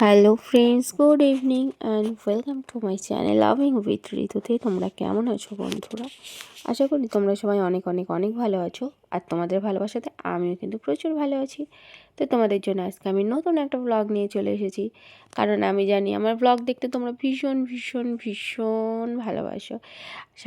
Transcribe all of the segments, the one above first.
Hello friends, good evening and welcome to my channel loving with ঋতুতে। তোমরা কেমন আছো বন্ধুরা? আশা করি তোমরা সবাই অনেক অনেক অনেক ভালো আছো। আর তোমাদের ভালোবাসাতে আমিও কিন্তু প্রচুর ভালো আছি। তো তোমাদের জন্য আজকে আমি নতুন একটা ব্লগ নিয়ে চলে এসেছি, কারণ আমি জানি আমার ব্লগ দেখতে তোমরা ভীষণ ভীষণ ভীষণ ভালোবাসো।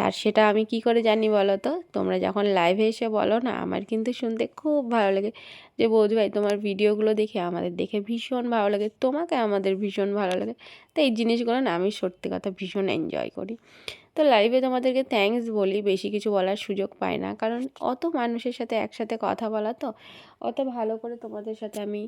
আর সেটা আমি কি করে জানি বলো তো? তোমরা যখন লাইভে এসে বলো না, আমার কিন্তু শুনতে খুব ভালো লাগে যে বৌদি ভাই তোমার ভিডিওগুলো দেখে আমাদের দেখে ভীষণ ভালো লাগে, তোমাকে আমাদের ভীষণ ভালো লাগে। তো এই জিনিসগুলো না আমি সত্যি কথা ভীষণ এনজয় করি। তো লাইভে তোমাদেরকে থ্যাঙ্কস বলি, বেশি কিছু বলার সুযোগ পাই না, কারণ অত মানুষের সাথে একসাথে কথা বলা তো অত ভালো করে তোমাদের সাথে আমি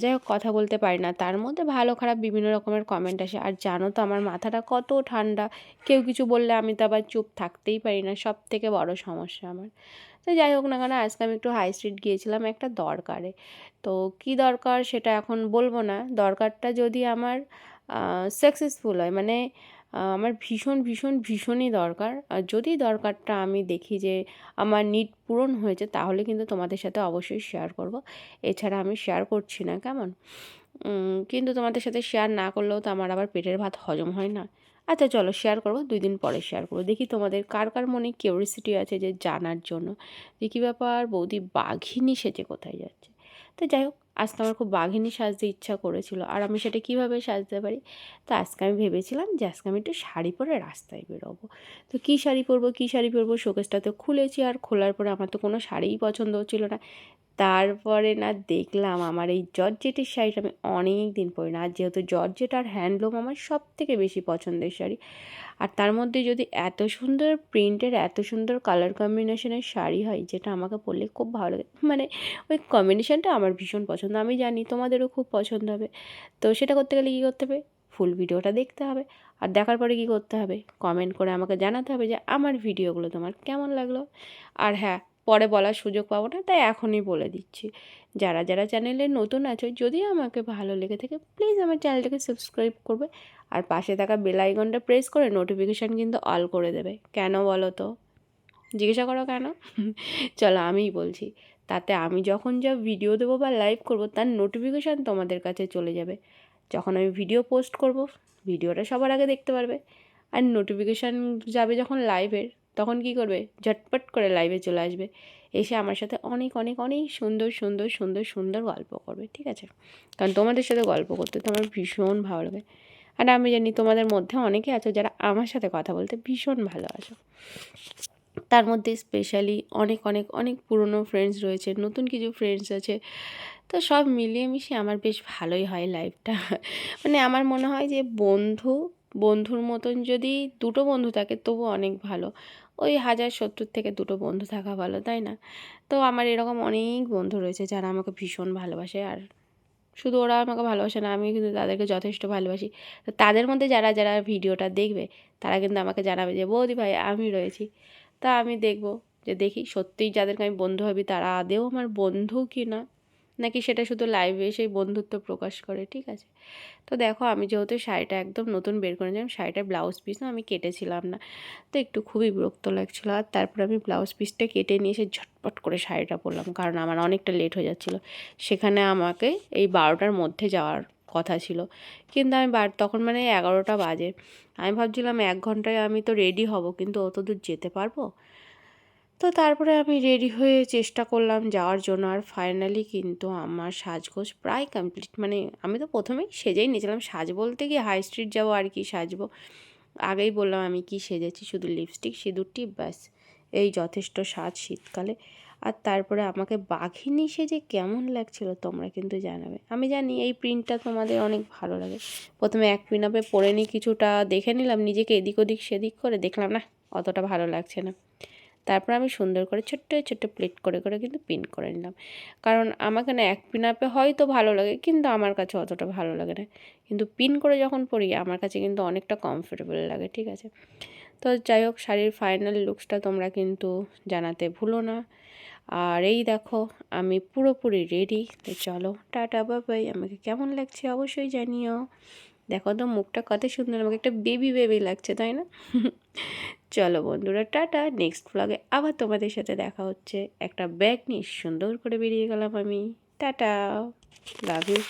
যাই হোক কথা বলতে পারি না। তার মধ্যে ভালো খারাপ বিভিন্ন রকমের কমেন্ট আসে। আর জানো তো আমার মাথাটা কত ঠান্ডা, কেউ কিছু বললে আমি তো আবার চুপ থাকতেই পারি না, সব থেকে বড় সমস্যা আমার। তো যাই হোক না কেন, আজকে আমি একটু হাই স্ট্রিট গিয়েছিলাম একটা দরকারে। তো কি দরকার সেটা এখন বলবো না, দরকারটা যদি আমার সাকসেসফুল হয়, মানে আমার ভীষণ ভীষণ ভীষণই দরকার, আর যদি দরকারটা আমি দেখি যে আমার নিড পূরণ হয়েছে, তাহলে কিন্তু তোমাদের সাথে অবশ্যই শেয়ার করব। এছাড়া আমি শেয়ার করছি না, কেমন? কিন্তু তোমাদের সাথে শেয়ার না করলেও তো আমার আবার পেটের ভাত হজম হয় না। আচ্ছা চলো শেয়ার করবো, 2 দিন পরে শেয়ার করবো। দেখি তোমাদের কার কার মনে কিউরিওসিটি আছে যে জানার জন্য যে কী ব্যাপার, বৌদি বাঘিনী সেজে কোথায় যাচ্ছে। তো যাই হোক, আজকে আমার খুব বাঘিনী সাজতে ইচ্ছা করেছিল, আর আমি সেটা কীভাবে সাজতে পারি। তো আজকে আমি ভেবেছিলাম যে আজকে আমি একটু শাড়ি পরে রাস্তায় বেরোবো। তো কী শাড়ি পরবো কী শাড়ি পরবো, শোকেসটা তো খুলেছি, আর খোলার পরে আমার তো কোনো শাড়িই পছন্দ হচ্ছিল না। তারপরে না দেখলাম আমার এই জর্জেটের শাড়িটা আমি অনেক দিন পরি না, আর যেহেতু জর্জেট আর হ্যান্ডলুম আমার সব থেকে বেশি পছন্দের শাড়ি, আর তার মধ্যে যদি এত সুন্দর প্রিন্টের এত সুন্দর কালার কম্বিনেশনের শাড়ি হয়, যেটা আমাকে পরলে খুব ভালো লাগে, মানে ওই কম্বিনেশনটা আমার ভীষণ পছন্দ। আমি জানি তোমাদেরও খুব পছন্দ হবে। তো সেটা করতে গেলে কী করতে হবে? ফুল ভিডিওটা দেখতে হবে, আর দেখার পরে কী করতে হবে? কমেন্ট করে আমাকে জানাতে হবে যে আমার ভিডিওগুলো তোমার কেমন লাগলো। আর হ্যাঁ, পরে বলার সুযোগ পাবো না, তাই এখনই বলে দিচ্ছি, যারা যারা চ্যানেলে নতুন আছো, যদি আমাকে ভালো লেগে থাকে প্লিজ আমার চ্যানেলটাকে সাবস্ক্রাইব করবে, আর পাশে থাকা বেল আইকনটা প্রেস করে নোটিফিকেশান কিন্তু অল করে দেবে। কেন বলো তো? জিজ্ঞাসা করো কেন? চলো আমিই বলছি। তাতে আমি যখন যা ভিডিও দেবো বা লাইভ করব, তার নোটিফিকেশান তোমাদের কাছে চলে যাবে। যখন আমি ভিডিও পোস্ট করব, ভিডিওটা সবার আগে দেখতে পারবে। আর নোটিফিকেশান যাবে যখন লাইভের, তখন কী করবে? ঝটপট করে লাইভে চলে আসবে, এসে আমার সাথে অনেক অনেক অনেক সুন্দর সুন্দর সুন্দর সুন্দর গল্প করবে, ঠিক আছে? কারণ তোমাদের সাথে গল্প করতে তো আমার ভীষণ ভালো লাগে। আর আমি জানি তোমাদের মধ্যে অনেকে আছো যারা আমার সাথে কথা বলতে ভীষণ ভালোবাসো। তার মধ্যে স্পেশালি অনেক অনেক অনেক পুরনো ফ্রেন্ডস রয়েছে, নতুন কিছু ফ্রেন্ডস আছে। তো সব মিলিয়ে মিশিয়ে আমার বেশ ভালোই হয় লাইফটা। মানে আমার মনে হয় যে বন্ধুর মতন যদি দুটো বন্ধু থাকে তবু অনেক ভালো। ওই 1070 থেকে দুটো বন্ধু থাকা ভালো, তাই না? তো আমার এরকম অনেক বন্ধু রয়েছে যারা আমাকে ভীষণ ভালোবাসে, আর শুধু ওরা আমাকে ভালোবাসে না, আমিও কিন্তু তাদেরকে যথেষ্ট ভালোবাসি। তো তাদের মধ্যে যারা যারা ভিডিওটা দেখবে, তারা কিন্তু আমাকে জানাবে যে বৌদি ভাই আমি রয়েছি। তা আমি দেখব, যে দেখি সত্যিই যাদেরকে আমি বন্ধু ভাবি তারা আদৌ আমার বন্ধু কি না, নাকি সেটা শুধু লাইভে এসেই বন্ধুত্ব প্রকাশ করে, ঠিক আছে? তো দেখো, আমি যেহেতু শাড়িটা একদম নতুন বের করেছিলাম, শাড়িটার ব্লাউজ পিসও আমি কেটেছিলাম না, তো একটু খুবই বিরক্ত লাগছিলো। আর তারপরে আমি ব্লাউজ পিসটা কেটে নিয়ে এসে ঝটপট করে শাড়িটা পরলাম, কারণ আমার অনেকটা লেট হয়ে যাচ্ছিলো। সেখানে আমাকে এই 12টার মধ্যে যাওয়ার কথা ছিল, কিন্তু আমি তখন মানে 11টা বাজে। আমি ভাবছিলাম 1 ঘন্টায় আমি তো রেডি হব, কিন্তু অত দূর যেতে পারবো? তো তারপরে আমি রেডি হয়ে চেষ্টা করলাম যাওয়ার জন্য, আর ফাইনালি কিন্তু আমার সাজগোজ প্রায় কমপ্লিট। মানে আমি তো প্রথমেই সেজেই নিয়েছিলাম, সাজ বলতে কি হাই স্ট্রিট যাবো আর কি সাজবো। আগেই বললাম আমি কি সেজেছি, শুধু লিপস্টিক সিঁদুর টিপ, ব্যাস এই যথেষ্ট সাজ শীতকালে। আর তারপরে আমাকে বাঘিনী সেজে কেমন লাগছিল তোমরা কিন্তু জানাবে। আমি জানি এই প্রিন্টটা তোমাদের অনেক ভালো লাগে। প্রথমে এক পিন আপে পরে নিই, কিছুটা দেখে নিলাম নিজেকে এদিক ওদিক সেদিক করে, দেখলাম না অতটা ভালো লাগছে না। তারপর আমি সুন্দর করে ছোট্ট ছোট্ট প্লেট করে করে কিন্তু পিন করে নিলাম, কারণ আমাকে না এক পিন আপে হয়তো ভালো লাগে, কিন্তু আমার কাছে অতটা ভালো লাগে না। কিন্তু পিন করে যখন পরি আমার কাছে কিন্তু অনেকটা কমফোর্টেবল লাগে, ঠিক আছে? তো যাই হোক, শাড়ির ফাইনাল লুকসটা তোমরা কিন্তু জানাতে ভুলো না। আর এই দেখো আমি পুরোপুরি রেডি। তো চলো টাটা বাই বাই, আমাকে কেমন লাগছে অবশ্যই জানিও। দেখো তো মুখটা কত সুন্দর, আমাকে একটা বেবি বেবি লাগছে, তাই না? চলো বন্ধুরা টাটা, নেক্সট ব্লগে আবার তোমাদের সাথে দেখা হচ্ছে। একটা ব্যাগ নিয়ে সুন্দর করে বেরিয়ে গেলাম আমি। Tata, love you.